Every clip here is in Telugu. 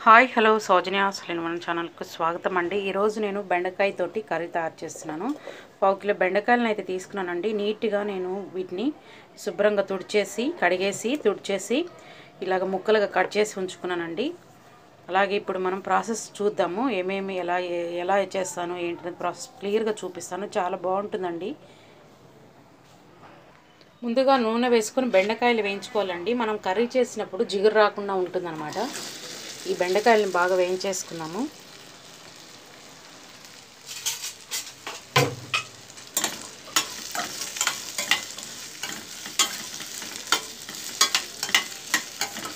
హాయ్ హలో సౌజన్య అసలు మన ఛానల్కి స్వాగతం అండి. ఈరోజు నేను బెండకాయ తోటి కర్రీ తయారు చేస్తున్నాను. 1 కిలో బెండకాయలను అయితే తీసుకున్నానండి. నీట్గా నేను వీటిని శుభ్రంగా తుడిచేసి ఇలాగ ముక్కలుగా కట్ చేసి ఉంచుకున్నానండి. అలాగే ఇప్పుడు మనం ప్రాసెస్ చూద్దాము. ఏమేమి ఎలా చేస్తాను ఏంటనేది ప్రాసెస్ క్లియర్గా చూపిస్తాను. చాలా బాగుంటుందండి. ముందుగా నూనె వేసుకొని బెండకాయలు వేయించుకోవాలండి. మనం కర్రీ చేసినప్పుడు జిగురు రాకుండా ఉంటుందన్నమాట. ఈ బెండకాయలను బాగా వేయించేసుకున్నాము.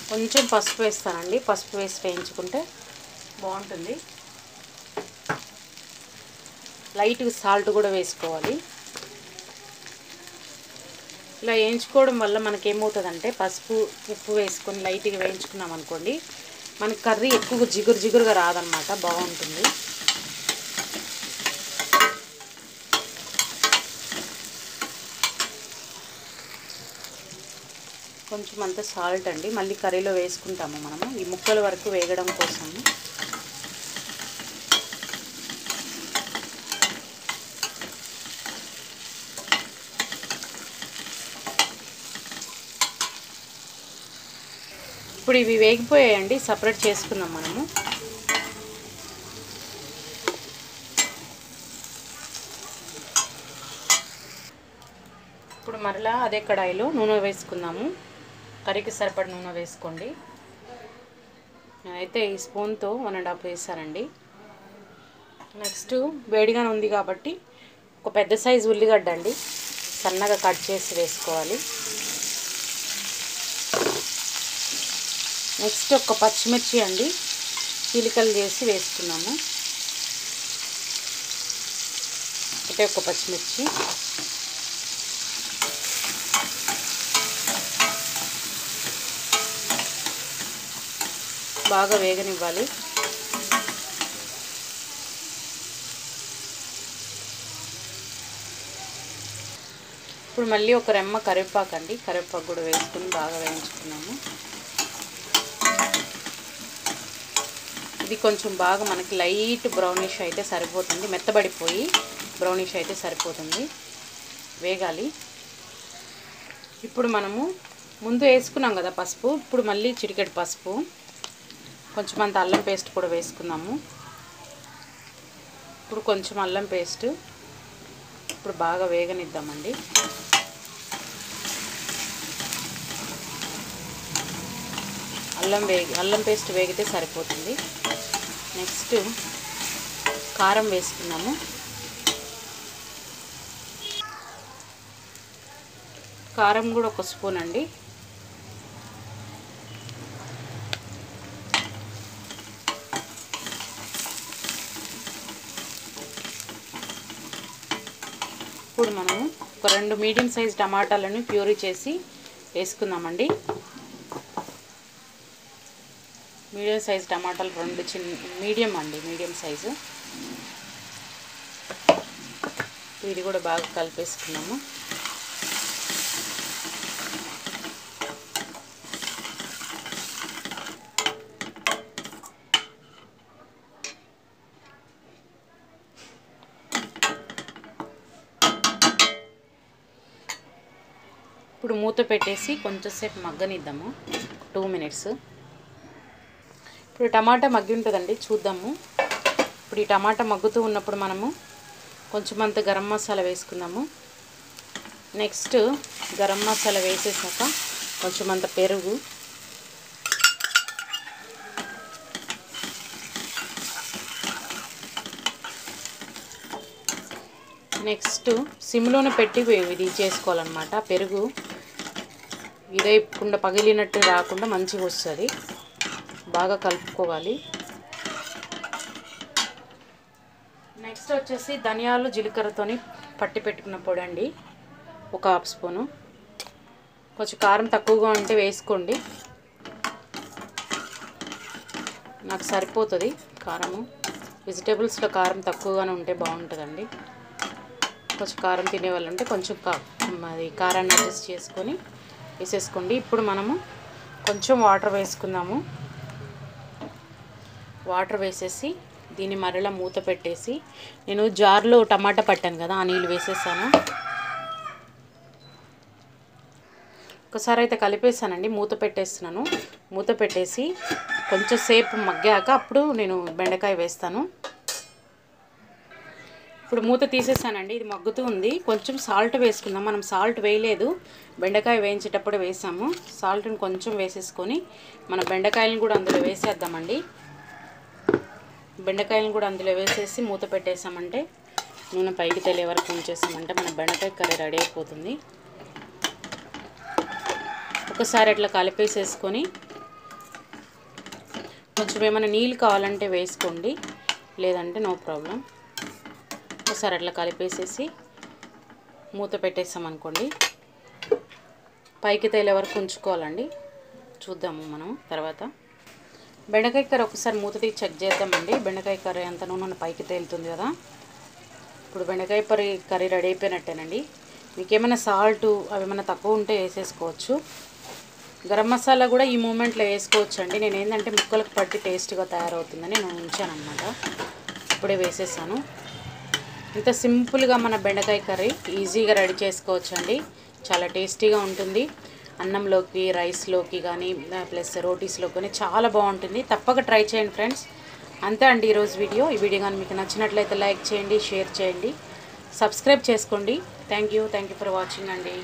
కొంచెం పసుపు వేస్తానండి. పసుపు వేసి వేయించుకుంటే బాగుంటుంది. లైట్గా సాల్ట్ కూడా వేసుకోవాలి. ఇలా వేయించుకోవడం వల్ల మనకేమవుతుందంటే ఉప్పు వేసుకొని లైట్గా వేయించుకున్నాం అనుకోండి, మనకి కర్రీ ఎక్కువ జిగురుగా రాదనమాట, బాగుంటుంది. కొంచెం అంత సాల్ట్ అండి మళ్ళీ కర్రీలో వేసుకుంటాము మనము ఈ ముక్కల వరకు వేగడం కోసం. ఇప్పుడు ఇవి వేగిపోయాయండి, సపరేట్ చేసుకుందాం మనము. ఇప్పుడు మరలా అదే కడాయిలో నూనె వేసుకుందాము. కర్రీకి సరిపడి నూనె వేసుకోండి. నేనైతే ఈ స్పూన్తో 1.5 వేసానండి. నెక్స్ట్ వేడిగానే ఉంది కాబట్టి ఒక పెద్ద సైజు ఉల్లిగడ్డ అండి సన్నగా కట్ చేసి వేసుకోవాలి. నెక్స్ట్ ఒక పచ్చిమిర్చి అండి చీలికలు చేసి వేసుకున్నాము. ఒక పచ్చిమిర్చి బాగా వేగనివ్వాలి. ఇప్పుడు మళ్ళీ ఒక రెమ్మ కరివేపాకు అండి, కరివేపాకు కూడా వేసుకుని బాగా వేయించుకున్నాము. ఇది కొంచెం బాగా మనకి లైట్ బ్రౌనిష్ అయితే సరిపోతుంది, మెత్తబడిపోయి బ్రౌనిష్ అయితే సరిపోతుంది, వేగాలి. ఇప్పుడు మనము ముందు వేసుకున్నాం కదా పసుపు, ఇప్పుడు మళ్ళీ చిటికెడు పసుపు, కొంచెం అంత అల్లం పేస్ట్ కూడా వేసుకుందాము. ఇప్పుడు కొంచెం అల్లం పేస్ట్ ఇప్పుడు బాగా వేగనిద్దామండి. అల్లం పేస్ట్ వేగితే సరిపోతుంది. నెక్స్ట్ కారం వేసుకున్నాము. కారం కూడా 1 స్పూన్ అండి. ఇప్పుడు మనము ఒక 2 మీడియం సైజ్ టమాటాలను ప్యూరీ చేసి వేసుకుందామండి. మీడియం సైజ్ టమాటాలు 2 మీడియం సైజు. ఇది కూడా బాగా కలిపేసుకున్నాము. ఇప్పుడు మూత పెట్టేసి కొంచెంసేపు మగ్గనిద్దాము, 2 మినిట్స్. ఇప్పుడు టమాటా మగ్గి ఉంటుందండి, చూద్దాము. ఇప్పుడు ఈ టమాటా మగ్గుతూ ఉన్నప్పుడు మనము కొంచెం అంత గరం మసాలా వేసుకుందాము. నెక్స్ట్ గరం మసాలా వేసేసాక కొంచెం అంత పెరుగు, నెక్స్ట్ సిమ్లోనే పెట్టి ఇది చేసుకోవాలన్నమాట. పెరుగు ఇదైకుండా పగిలినట్టు రాకుండా మంచిగా వస్తుంది, బాగా కలుపుకోవాలి. నెక్స్ట్ వచ్చేసి ధనియాలు జీలకర్రతోని పట్టి పెట్టుకున్న పొడి అండి, 1/2 స్పూను. కొంచెం కారం తక్కువగా ఉంటే వేసుకోండి, నాకు సరిపోతుంది కారము. వెజిటేబుల్స్లో కారం తక్కువగానే ఉంటే బాగుంటుందండి. కొంచెం కారం తినే వాళ్ళు ఉంటే కొంచెం కారాన్ని అడ్జస్ట్ చేసుకొని వేసేసుకోండి. ఇప్పుడు మనము కొంచెం వాటర్ వేసుకుందాము. వాటర్ వేసేసి దీన్ని మరలా మూత పెట్టేసి, నేను జార్లో టమాటా పట్టాను కదా, ఆ నీళ్ళు వేసేసాను. ఒకసారి అయితే కలిపేసానండి. మూత పెట్టేస్తున్నాను. మూత పెట్టేసి కొంచెం సేపు మగ్గాక అప్పుడు నేను బెండకాయ వేస్తాను. ఇప్పుడు మూత తీసేసానండి. ఇది మగ్గుతూ ఉంది. కొంచెం సాల్ట్ వేసుకుందాం. మనం సాల్ట్ వేయలేదు, బెండకాయ వేయించేటప్పుడు వేసాము. సాల్ట్ని కొంచెం వేసేసుకొని మన బెండకాయలను కూడా అందులో వేసేద్దామండి. బెండకాయలను కూడా అందులో వేసేసి మూత పెట్టేసామంటే, నూనె పైకి తేలే వరకు ఉంచేసామంటే మన బెండకాయ కర్రీ రెడీ అయిపోతుంది. ఒకసారి అట్లా కలిపేసేసుకొని కొంచెం ఏమైనా నీళ్ళు కావాలంటే వేసుకోండి, లేదంటే నో ప్రాబ్లం. ఒకసారి అట్లా కలిపేసేసి మూత పెట్టేసామనుకోండి, పైకి తేలే వరకు ఉంచుకోవాలండి. చూద్దాము మనం తర్వాత. బెండకాయ కర్రీ ఒకసారి మూత తీసి చెక్ చేద్దామండి. బెండకాయ కర్రీ అంత నూనె పైకి తేలుతుంది కదా. ఇప్పుడు బెండకాయ కర్రీ రెడీ అయిపోయినట్టేనండి. మీకు ఏమైనా సాల్ట్ అవి ఏమైనా తక్కువ ఉంటే వేసేసుకోవచ్చు. గరం మసాలా కూడా ఈ మూమెంట్లో వేసుకోవచ్చు అండి. నేను ఏంటంటే ముక్కలకు పట్టి టేస్ట్గా తయారవుతుందని నేను ఉంచాను అనమాట. ఇప్పుడే వేసేసాను. ఇంత సింపుల్గా మన బెండకాయ కర్రీ ఈజీగా రెడీ చేసుకోవచ్చు అండి. చాలా టేస్టీగా ఉంటుంది. అన్నంలోకి, రైస్లోకి కానీ ప్లస్ రోటీస్లో కానీ చాలా బాగుంటుంది. తప్పక ట్రై చేయండి ఫ్రెండ్స్. అంతే అండి ఈరోజు వీడియో. ఈ వీడియో కానీ మీకు నచ్చినట్లయితే లైక్ చేయండి, షేర్ చేయండి, సబ్స్క్రైబ్ చేసుకోండి. థ్యాంక్ యూ ఫర్ వాచింగ్ అండి.